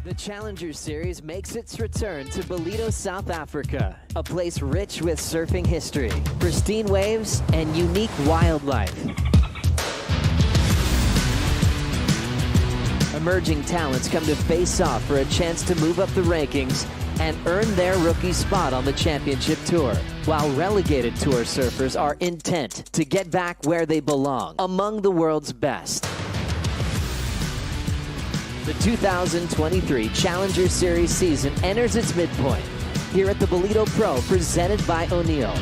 The Challenger Series makes its return to Ballito, South Africa, a place rich with surfing history, pristine waves, and unique wildlife. Emerging talents come to face off for a chance to move up the rankings and earn their rookie spot on the championship tour, while relegated tour surfers are intent to get back where they belong, among the world's best. The 2023 Challenger Series season enters its midpoint here at the Ballito Pro, presented by O'Neill.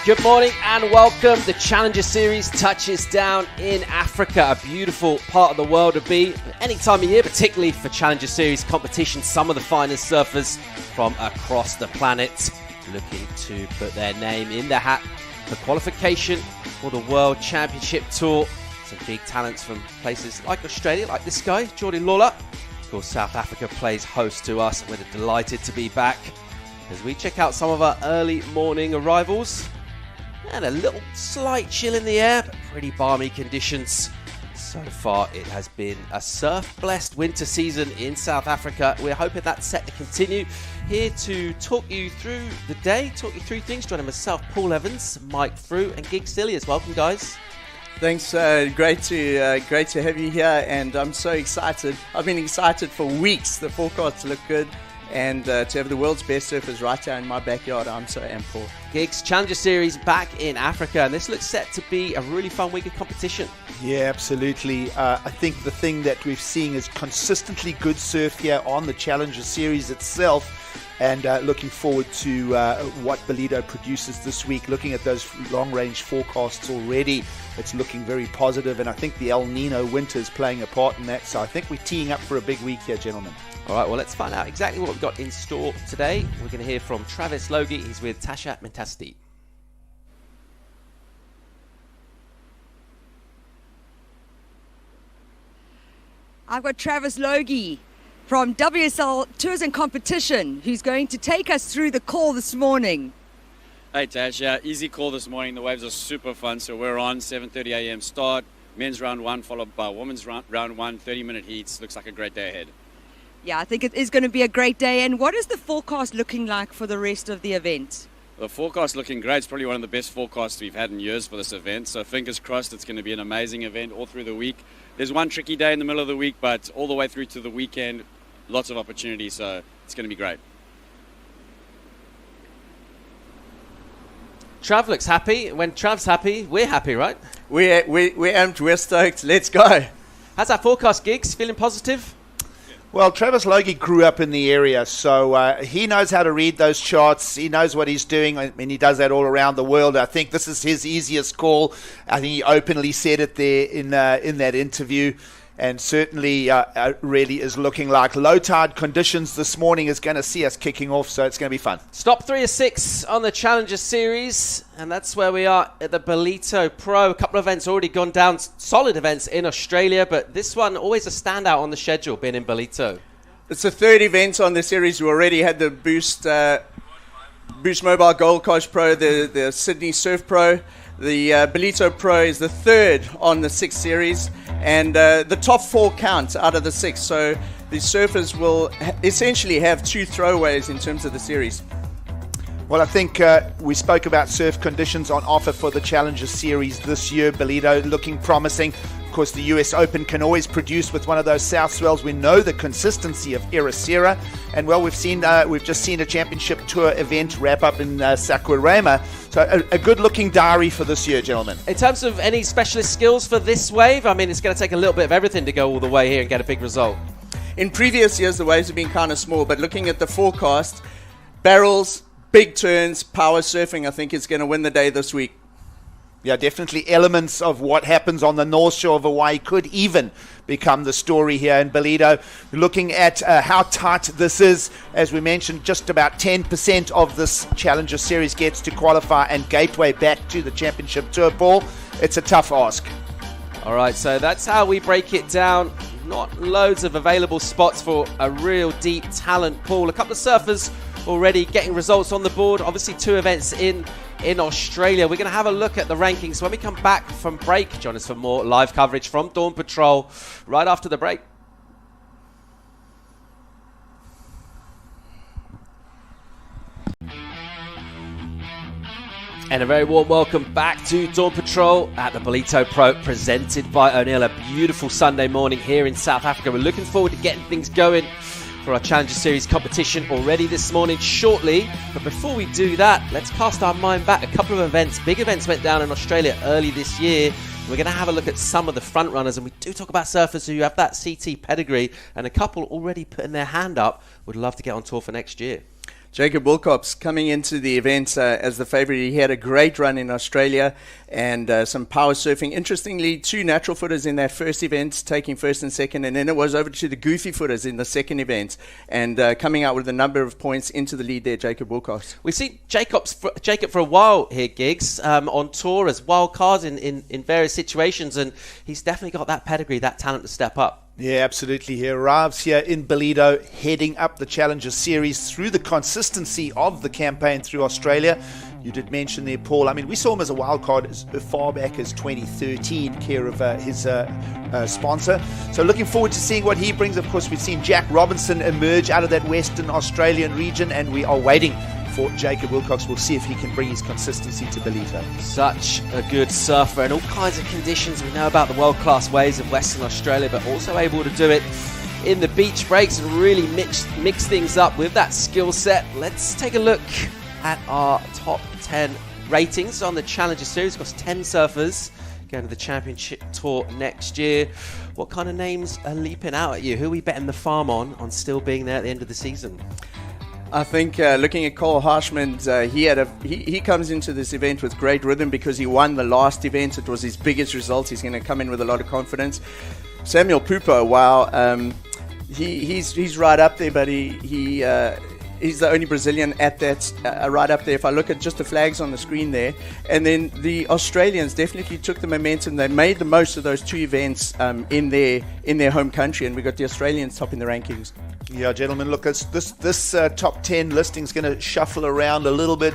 Good morning and welcome. The Challenger Series touches down in Africa, a beautiful part of the world to be any time of year, particularly for Challenger Series competition. Some of the finest surfers from across the planet looking to put their name in the hat for qualification for the World Championship Tour. Some big talents from places like Australia, like this guy, Jordan Lawler. Of course, South Africa plays host to us, and we're delighted to be back as we check out some of our early morning arrivals. And a little slight chill in the air, but pretty balmy conditions. So far, it has been a surf-blessed winter season in South Africa. We're hoping that's set to continue. Here to talk you through the day, talk you through things, joining myself, Paul Evans, Mike Frew, and Gig Silius. Welcome, guys. Thanks, great to have you here, and I'm so excited. I've been excited for weeks. The forecasts look good. And to have the world's best surfers right there in my backyard, I'm so amped for. Gigs, Challenger Series back in Africa, and this looks set to be a really fun week of competition. Yeah, absolutely. I think the thing that we're seeing is consistently good surf here on the Challenger Series itself, and looking forward to what Ballito produces this week. Looking at those long-range forecasts already, it's looking very positive, and I think the El Nino winter is playing a part in that, so I think we're teeing up for a big week here, gentlemen. All right, well, let's find out exactly what we've got in store today. We're going to hear from Travis Logie. He's with Tasha Mentasti. I've got Travis Logie from WSL Tours and Competition, who's going to take us through the call this morning. Hey Tash, yeah, easy call this morning. The waves are super fun, so we're on 7:30 a.m. start. Men's round one, followed by women's round one, 30-minute heats. Looks like a great day ahead. Yeah, I think it is going to be a great day. And what is the forecast looking like for the rest of the event? The forecast looking great. It's probably one of the best forecasts we've had in years for this event. So fingers crossed it's going to be an amazing event all through the week. There's one tricky day in the middle of the week, but all the way through to the weekend, lots of opportunities. So it's going to be great. Trav looks happy. When Trav's happy, we're happy, right? We're amped, we're stoked. Let's go. How's that forecast, Gigs? Feeling positive? Well, Travis Logie grew up in the area, so he knows how to read those charts. He knows what he's doing. I mean, he does that all around the world. I think this is his easiest call. I think he openly said it there in that interview, and certainly really is looking like low tide conditions this morning is going to see us kicking off, so it's going to be fun. Stop 3 of 6 on the Challenger Series, and that's where we are at the Ballito Pro. A couple of events already gone down, solid events in Australia, but this one always a standout on the schedule, being in Ballito. It's the third event on the series. We already had the Boost Mobile Gold Coast Pro, the Sydney Surf Pro. The Ballito Pro is the third on the 6th series, and the top 4 count out of the 6. So the surfers will essentially have 2 throwaways in terms of the series. Well, I think we spoke about surf conditions on offer for the Challenger Series this year. Ballito looking promising. Of course, the US Open can always produce with one of those south swells. We know the consistency of Ericeira, and well, we've just seen a championship tour event wrap up in Saquarema. So a good-looking diary for this year, gentlemen. In terms of any specialist skills for this wave, I mean, it's going to take a little bit of everything to go all the way here and get a big result. In previous years, the waves have been kind of small, but looking at the forecast, barrels, big turns, power surfing, I think is going to win the day this week. Yeah, definitely elements of what happens on the North Shore of Hawaii could even become the story here in Ballito. Looking at how tight this is, as we mentioned, just about 10% of this Challenger Series gets to qualify and gateway back to the Championship Tour. Paul, it's a tough ask. All right, so that's how we break it down. Not loads of available spots for a real deep talent pool. A couple of surfers already getting results on the board. Obviously 2 events in Australia. We're going to have a look at the rankings when we come back from break. Join us for more live coverage from Dawn Patrol right after the break. And a very warm welcome back to Dawn Patrol at the Ballito Pro, presented by O'Neill. A beautiful Sunday morning here in South Africa. We're looking forward to getting things going for our Challenger Series competition already this morning shortly. But before we do that, let's cast our mind back. A couple of events, big events went down in Australia early this year. We're going to have a look at some of the front runners, and we do talk about surfers who have that CT pedigree, and a couple already putting their hand up would love to get on tour for next year. Jacob Wilcox coming into the event as the favourite. He had a great run in Australia and some power surfing. Interestingly, 2 natural footers in that first event, taking first and second, and then it was over to the goofy footers in the second event, and coming out with a number of points into the lead there, Jacob Wilcox. We've seen Jacob for a while here, Gigs, on tour as wild cards in various situations, and he's definitely got that pedigree, that talent to step up. Yeah, absolutely. He arrives here in Ballito, heading up the Challenger Series through the consistency of the campaign through Australia. You did mention there, Paul. I mean, we saw him as a wild card as far back as 2013, care of his sponsor. So looking forward to seeing what he brings. Of course, we've seen Jack Robinson emerge out of that Western Australian region, and we are waiting for Jacob Wilcox. We'll see if he can bring his consistency to Ballito. Such a good surfer in all kinds of conditions. We know about the world-class waves of Western Australia, but also able to do it in the beach breaks and really mix things up with that skill set. Let's take a look at our top 10 ratings on the Challenger Series. Of course, 10 surfers going to the Championship Tour next year. What kind of names are leaping out at you? Who are we betting the farm on still being there at the end of the season? I think looking at Cole Hauschman, he comes into this event with great rhythm because he won the last event. It was his biggest result. He's going to come in with a lot of confidence. Samuel Pupo, wow, he's right up there, but he's the only Brazilian at that right up there. If I look at just the flags on the screen there, and then the Australians definitely took the momentum. They made the most of those 2 events in their home country, and we got the Australians topping the rankings. Yeah, gentlemen, look, this top 10 listing is going to shuffle around a little bit.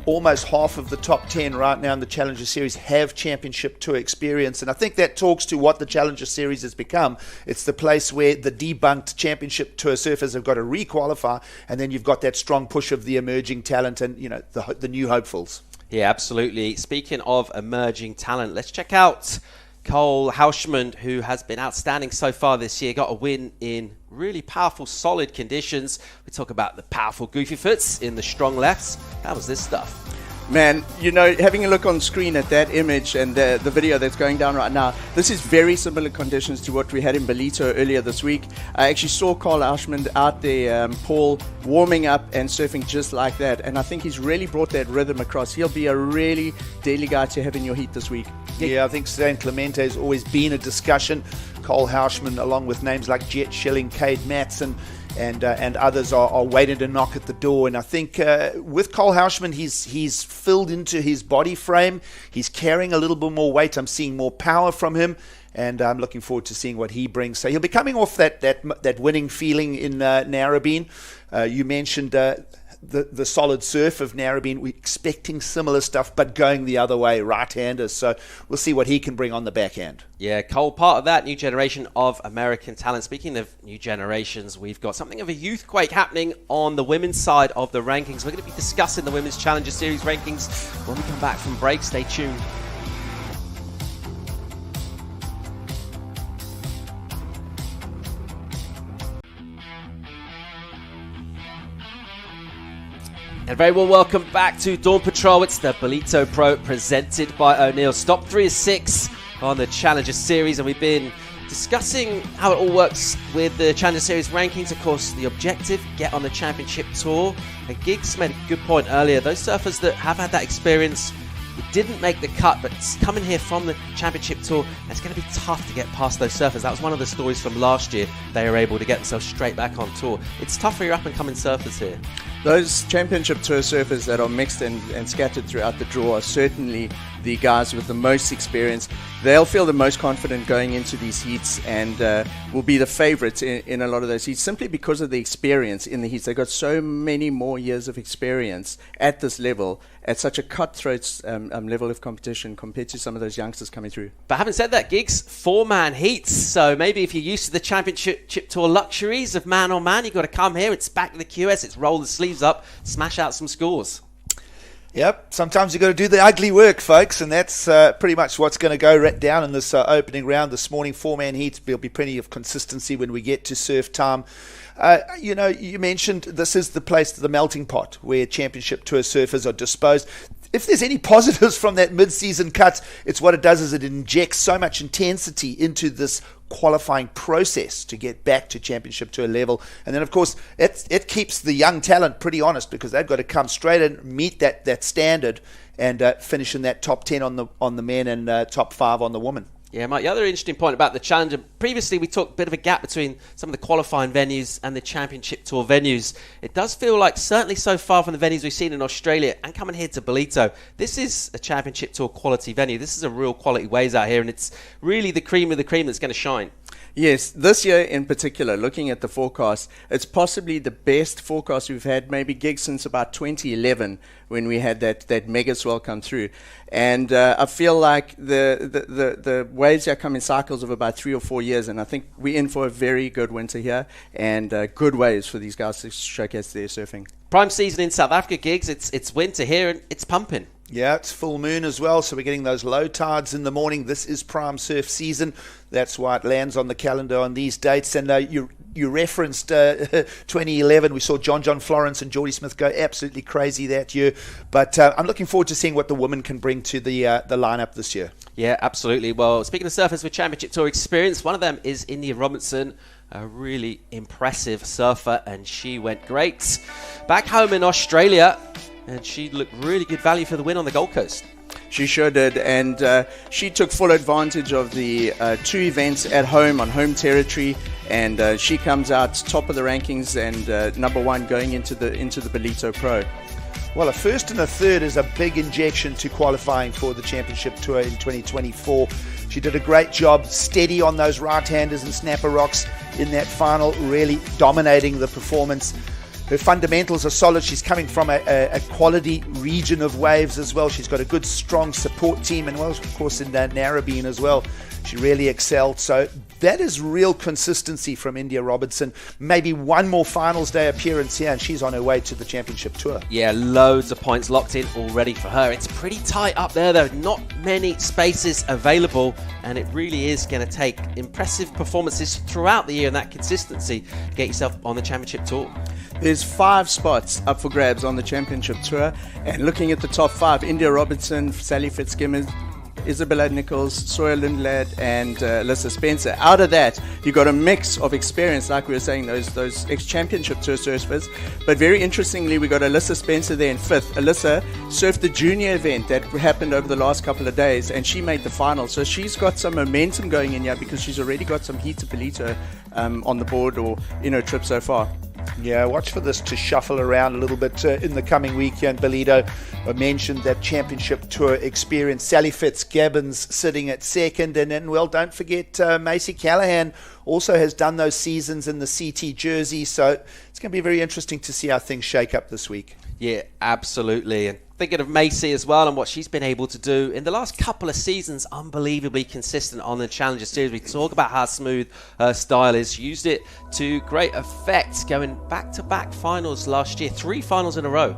Almost half of the top 10 right now in the Challenger Series have Championship Tour experience, and I think that talks to what the Challenger Series has become. It's the place where the debunked Championship Tour surfers have got to requalify, and then you've got that strong push of the emerging talent and, you know, the new hopefuls. Yeah, absolutely. Speaking of emerging talent, let's check out Cole Hauschman, who has been outstanding so far this year. Got a win in really powerful, solid conditions. We talk about the powerful goofy foots in the strong lefts. How was this stuff? Man, you know, having a look on screen at that image and the video that's going down right now, this is very similar conditions to what we had in Ballito earlier this week. I actually saw Carl Hauschman out there, Paul, warming up and surfing just like that. And I think he's really brought that rhythm across. He'll be a really deadly guy to have in your heat this week. Yeah, I think San Clemente has always been a discussion. Cole Hauschman, along with names like Jet Schilling, Cade Matson, and others are waiting to knock at the door. And I think with Cole Hauschman, he's filled into his body frame. He's carrying a little bit more weight. I'm seeing more power from him, and I'm looking forward to seeing what he brings. So he'll be coming off that winning feeling in Narrabeen. You mentioned the solid surf of Narrabeen. We're expecting similar stuff, but going the other way, right-handers. So we'll see what he can bring on the back end. Yeah, Cole, part of that new generation of American talent. Speaking of new generations, we've got something of a youthquake happening on the women's side of the rankings. We're going to be discussing the Women's Challenger Series rankings when we come back from break. Stay tuned. And very well welcome back to Dawn Patrol. It's the Ballito Pro presented by O'Neill. Top 3 is 6 on the Challenger Series, and we've been Discussing how it all works with the Challenger Series rankings, of course, the objective, get on the championship tour. And Giggs made a good point earlier. Those surfers that have had that experience, it didn't make the cut, but coming here from the championship tour, it's going to be tough to get past those surfers. That was one of the stories from last year. They were able to get themselves straight back on tour. It's tough for your up-and-coming surfers here. Those championship tour surfers that are mixed and scattered throughout the draw are certainly the guys with the most experience. They'll feel the most confident going into these heats and will be the favorites in a lot of those heats simply because of the experience in the heats. They've got so many more years of experience at this level, at such a cutthroat level of competition compared to some of those youngsters coming through. But having said that, Giggs, 4-man heats. So maybe if you're used to the championship tour luxuries of man on man, you've got to come here. It's back to the QS. It's roll the sleeves up, smash out some scores. Yep, sometimes you've got to do the ugly work, folks, and that's pretty much what's going to go down in this opening round this morning. 4-man heat. There'll be plenty of consistency when we get to surf time. You mentioned this is the place, the melting pot, where championship tour surfers are disposed. If there's any positives from that mid-season cut, it's what it does is it injects so much intensity into this qualifying process to get back to championship tour level. And then, of course, it keeps the young talent pretty honest because they've got to come straight in, meet that standard, and finish in that top 10 on the men and top 5 on the women. Yeah, Mike, the other interesting point about the Challenger, previously we talked a bit of a gap between some of the qualifying venues and the Championship Tour venues. It does feel like, certainly so far from the venues we've seen in Australia and coming here to Ballito, this is a Championship Tour quality venue. This is a real quality waves out here, and it's really the cream of the cream that's going to shine. Yes, this year in particular, looking at the forecast, it's possibly the best forecast we've had, maybe Giggs, since about 2011 when we had that mega swell come through. And I feel like the waves are come in cycles of about 3 or 4 years, and I think we're in for a very good winter here and good waves for these guys to showcase their surfing. Prime season in South Africa, Giggs. It's winter here and it's pumping. Yeah, it's full moon as well, so we're getting those low tides in the morning. This is prime surf season. That's why it lands on the calendar on these dates. And you referenced 2011. We saw John Florence and Geordie Smith go absolutely crazy that year. But I'm looking forward to seeing what the women can bring to the lineup this year. Yeah, absolutely. Well, speaking of surfers with Championship Tour experience, one of them is India Robertson, a really impressive surfer, and she went great. Back home in Australia, and she looked really good value for the win on the Gold Coast. She sure did, and she took full advantage of the 2 events at home on home territory, and she comes out top of the rankings and number 1 going into the Ballito Pro. Well, a first and a third is a big injection to qualifying for the Championship Tour in 2024. She did a great job, steady on those right-handers and snapper rocks in that final, really dominating the performance. Her fundamentals are solid. She's coming from a quality region of waves as well. She's got a good, strong support team, and well, of course, in Narrabeen as well. She really excelled. So that is real consistency from India Robertson. Maybe one more finals day appearance here, and she's on her way to the Championship Tour. Yeah, loads of points locked in already for her. It's pretty tight up there, though. Not many spaces available, and it really is going to take impressive performances throughout the year and that consistency to get yourself on the Championship Tour. There's 5 spots up for grabs on the Championship Tour, and looking at the top 5, India Robertson, Sally Fitzgibbons, Isabella Nichols, Sawyer Lindblad, and Alyssa Spencer. Out of that, you got a mix of experience, like we were saying, those ex-championship tour surfers. But very interestingly, we got Alyssa Spencer there in 5th. Alyssa surfed the junior event that happened over the last couple of days, and she made the final. So she's got some momentum going in here because she's already got some heat to Ballito on the board or in her trip so far. Yeah, watch for this to shuffle around a little bit in the coming week here in Ballito. I mentioned that Championship Tour experience. Sally Fitzgibbons sitting at 2nd. And then, well, don't forget Macy Callahan also has done those seasons in the CT jersey. So it's going to be very interesting to see how things shake up this week. Yeah, absolutely. And thinking of Macy as well and what she's been able to do in the last couple of seasons, unbelievably consistent on the Challenger Series. We talk about how smooth her style is. She used it to great effect, going back-to-back finals last year, 3 finals in a row.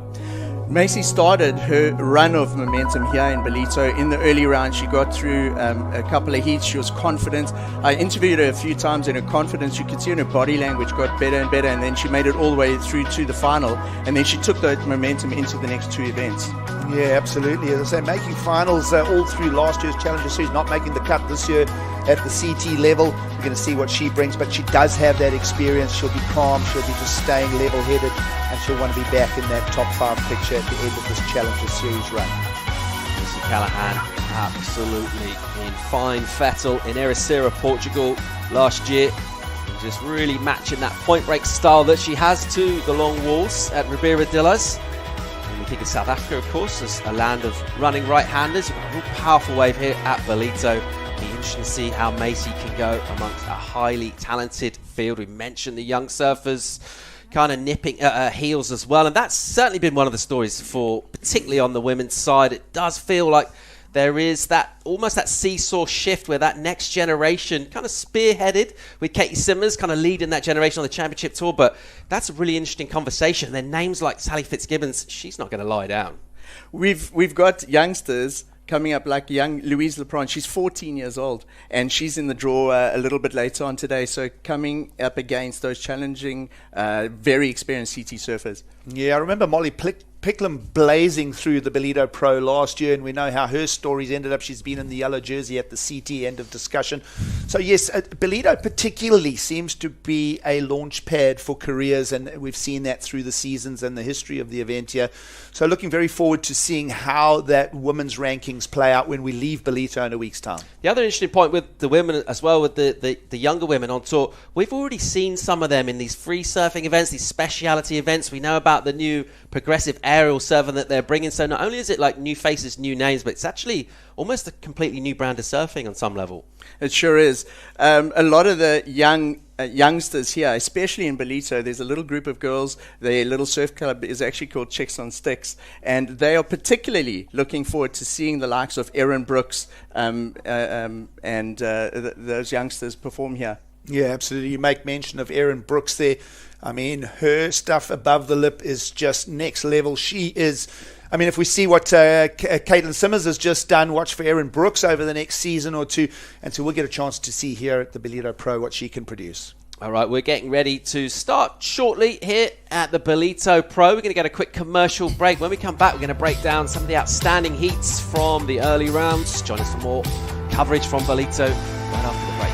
Macy started her run of momentum here in Ballito. In the early round, she got through a couple of heats. She was confident. I interviewed her a few times, and her confidence, you could see in her body language, got better and better, and then she made it all the way through to the final, and then she took that momentum into the next two events. Yeah, absolutely. As I say, making finals all through last year's Challenger Series, not making the cut this year at the CT level. We're going to see what she brings, but she does have that experience. She'll be calm, she'll be just staying level-headed, and she'll want to be back in that top 5 picture at the end of this Challenger Series run. Macy Callahan absolutely in fine fettle in Ericeira, Portugal last year. Just really matching that point break style that she has to the long walls at Ribeira Dillas. And we think of South Africa, of course, as a land of running right-handers. We've got a real powerful wave here at Ballito. Be interesting to see how Macy can go amongst a highly talented field. We mentioned the young surfers kind of nipping at her heels as well, and that's certainly been one of the stories for, particularly on the women's side. It does feel like there is that almost that seesaw shift where that next generation kind of spearheaded with Katie Simmers kind of leading that generation on the championship tour. But that's a really interesting conversation. And then names like Sally Fitzgibbons, she's not going to lie down. We've got youngsters coming up, like young Louise Lepron. She's 14 years old, and she's in the draw a little bit later on today. So coming up against those challenging, very experienced CT surfers. Yeah, I remember Molly Picklum blazing through the Ballito Pro last year, and we know how her stories ended up. She's been in the yellow jersey at the CT, end of discussion. So yes, Ballito particularly seems to be a launch pad for careers, and we've seen that through the seasons and the history of the event here. So looking very forward to seeing how that women's rankings play out when we leave Ballito in a week's time. The other interesting point with the women as well, with the younger women on tour, we've already seen some of them in these free surfing events, these speciality events. We know about the new progressive aerial surfing that they're bringing. So not only is it like new faces, new names, but it's actually almost a completely new brand of surfing on some level. It sure is. A lot of the youngsters here, especially in Ballito, there's a little group of girls. Their little surf club is actually called Chicks on Sticks, and they are particularly looking forward to seeing the likes of Erin Brooks and those youngsters perform here. Yeah, absolutely. You make mention of Erin Brooks there. I mean, her stuff above the lip is just next level. She is, I mean, if we see what Caitlin Simmers has just done, watch for Erin Brooks over the next season or two. And so we'll get a chance to see here at the Ballito Pro what she can produce. All right, we're getting ready to start shortly here at the Ballito Pro. We're going to get a quick commercial break. When we come back, we're going to break down some of the outstanding heats from the early rounds. Join us for more coverage from Ballito right after the break.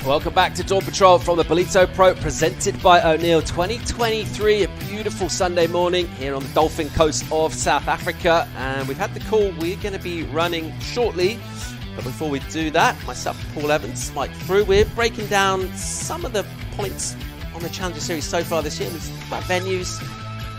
Welcome back to Dawn Patrol from the Ballito Pro, presented by O'Neill 2023. A beautiful Sunday morning here on the Dolphin Coast of South Africa. And we've had the call. We're going to be running shortly. But before we do that, myself and Paul Evans, Mike Through, we're breaking down some of the points on the Challenger Series so far this year. We've talked about venues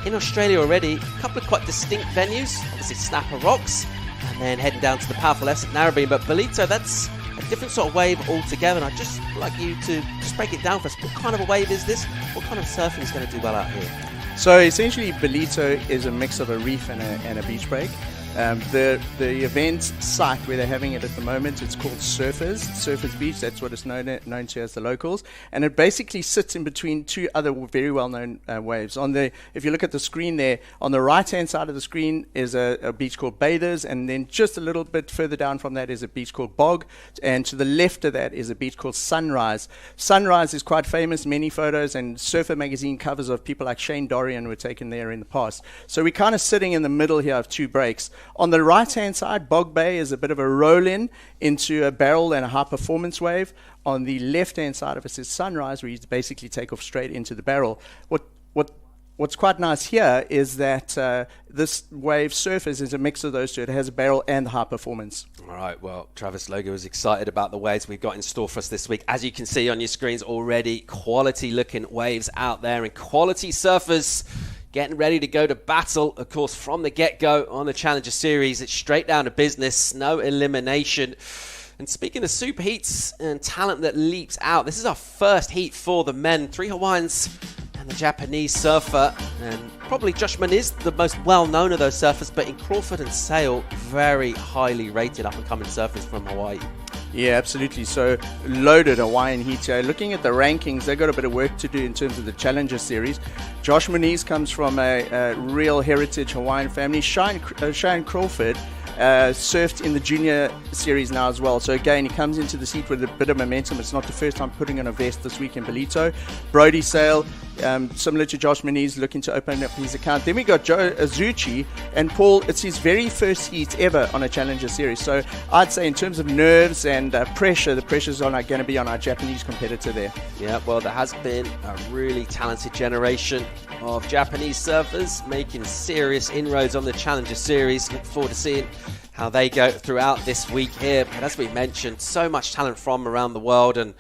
in Australia already. A couple of quite distinct venues. Obviously Snapper Rocks. And then heading down to the powerful Essek Narrabeen. But Ballito, that's a different sort of wave altogether, and I'd just like you to just break it down for us. What kind of a wave is this? What kind of surfing is going to do well out here? So essentially, Ballito is a mix of a reef and a beach break. The event site where they're having it at the moment, it's called Surfers Beach. That's what it's known to as the locals, and it basically sits in between two other very well-known waves. If you look at the screen there, on the right-hand side of the screen is a beach called Bathers, and then just a little bit further down from that is a beach called Bog, and to the left of that is a beach called Sunrise. Sunrise is quite famous. Many photos and Surfer magazine covers of people like Shane Dorian were taken there in the past. So we're kind of sitting in the middle here of two breaks. On the right-hand side, Bog Bay is a bit of a roll-in into a barrel and a high-performance wave. On the left-hand side of it is Sunrise, where you basically take off straight into the barrel. What's quite nice here is that this wave Surfers is a mix of those two. It has a barrel and high performance. All right, well, Travis Logo is excited about the waves we've got in store for us this week. As you can see on your screens already, quality-looking waves out there and quality surfers getting ready to go to battle, of course, from the get-go on the Challenger Series. It's straight down to business, no elimination. And speaking of super heats and talent that leaps out, this is our first heat for the men. 3 Hawaiians and the Japanese surfer. And probably Hauschman is the most well-known of those surfers, but in Crawford and Sale, very highly rated up-and-coming surfers from Hawaii. Yeah, absolutely. So loaded Hawaiian heat here. Looking at the rankings, they've got a bit of work to do in terms of the Challenger Series. Josh Moniz comes from a real heritage Hawaiian family. Shane Crawford surfed in the Junior Series now as well. So again, he comes into the seat with a bit of momentum. It's not the first time putting on a vest this week in Ballito. Brody Sale, similar to Josh Moniz, looking to open up his account. Then we got Joe Azuchi, and Paul, it's his very first heat ever on a Challenger Series. So I'd say in terms of nerves and pressure, the pressure's going to be on our Japanese competitor there. Yeah, well, there has been a really talented generation of Japanese surfers making serious inroads on the Challenger Series. Look forward to seeing how they go throughout this week here. But as we mentioned, so much talent from around the world, and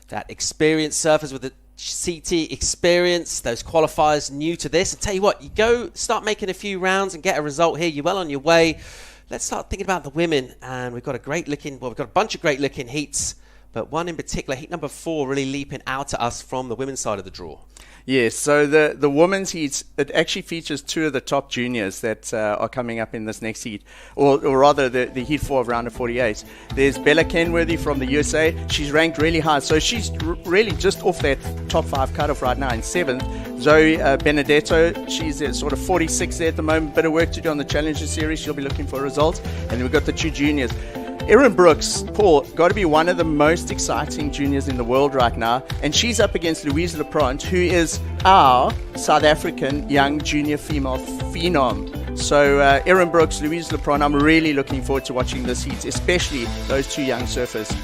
that experienced surfers with the CT experience, those qualifiers new to this. And tell you what, you go start making a few rounds and get a result here, you're well on your way. Let's start thinking about the women, and we've got a bunch of great looking heats, but one in particular, heat number 4, really leaping out at us from the women's side of the draw. Yes, so the women's heat, it actually features 2 of the top juniors that are coming up in this next heat, or rather the heat 4 of round of 48. There's Bella Kenworthy from the USA. She's ranked really high, so she's really just off that top 5 cutoff right now in 7th. Zoe Benedetto, she's at sort of 46 there at the moment. Bit of work to do on the Challenger Series. She'll be looking for results. And then we've got the 2 juniors. Erin Brooks, Paul, got to be one of the most exciting juniors in the world right now. And she's up against Louise Leprant, who is our South African young junior female phenom. So Erin Brooks, Louise Leprant, I'm really looking forward to watching this heat, especially those 2 young surfers.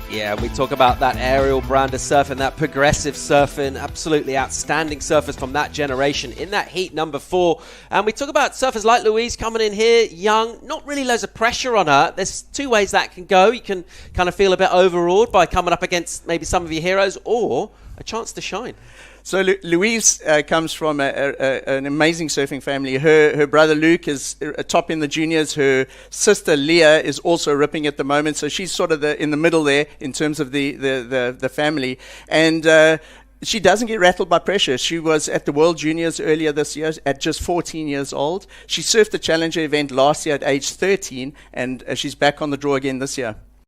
Yeah, we talk about that aerial brand of surfing, that progressive surfing, absolutely outstanding surfers from that generation in that heat number 4. And we talk about surfers like Louise coming in here, young, not really loads of pressure on her. There's 2 ways that can go. You can kind of feel a bit overawed by coming up against maybe some of your heroes, or a chance to shine. So Louise comes from an amazing surfing family. Her brother Luke is a top in the juniors. Her sister Leah is also ripping at the moment. So she's sort of in the middle there in terms of the family. And she doesn't get rattled by pressure. She was at the World Juniors earlier this year at just 14 years old. She surfed the Challenger event last year at age 13, and she's back on the draw again this year.